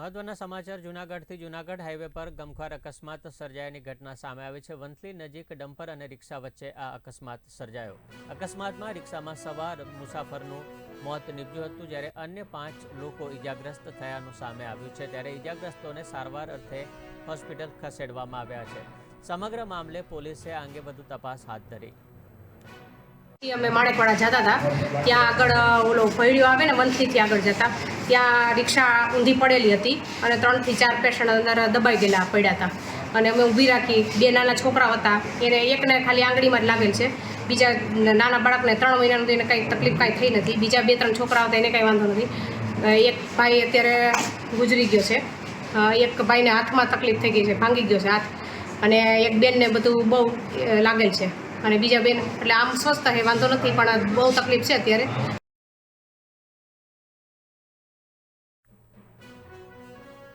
મહત્વના સમાચાર જૂનાગઢથી જૂનાગઢ હાઈવે પર ગમખ્વાર અકસ્માત સર્જાયાની ઘટના સામે આવી છે। વંથલી નજીક ડમ્પર અને રિક્ષા વચ્ચે આ અકસ્માત સર્જાયો। અકસ્માતમાં રિક્ષામાં સવાર મુસાફરનું મોત નીપજ્યું હતું, જ્યારે અન્ય 5 લોકો ઈજાગ્રસ્ત થયાનું સામે આવ્યું છે। ત્યારે ઈજાગ્રસ્તોને સારવાર અર્થે હોસ્પિટલ ખસેડવામાં આવ્યા છે। સમગ્ર મામલે પોલીસે આ અંગે વધુ તપાસ હાથ ધરી। અમે માણેકવાડા જતા હતા, ત્યાં આગળ ઓલો ભયડ્યો આવે ને વંથલીથી આગળ જતા, ત્યાં રિક્ષા ઊંધી પડેલી હતી અને 3 થી 4 પેશન્ટ અંદર દબાઈ ગયેલા પડ્યા હતા અને અમે ઊભી રાખી। 2 નાના છોકરાઓ હતા, એને એકને ખાલી આંગળીમાં જ લાગેલ છે, બીજા નાના બાળકને 3 મહિનાનું એને કંઈ તકલીફ કાંઈ થઈ નથી, બીજા 2-3 છોકરાઓ હતા એને કાંઈ વાંધો નથી। એક ભાઈ અત્યારે ગુજરી ગયો છે, એક ભાઈને હાથમાં તકલીફ થઈ ગઈ છે, ભાંગી ગયો છે હાથ, અને એક બેનને બધું બહુ લાગેલ છે અને બીજા બેન એટલે આમ સ્વસ્થ છે, વાંધો નથી, પણ બહુ તકલીફ છે અત્યારે।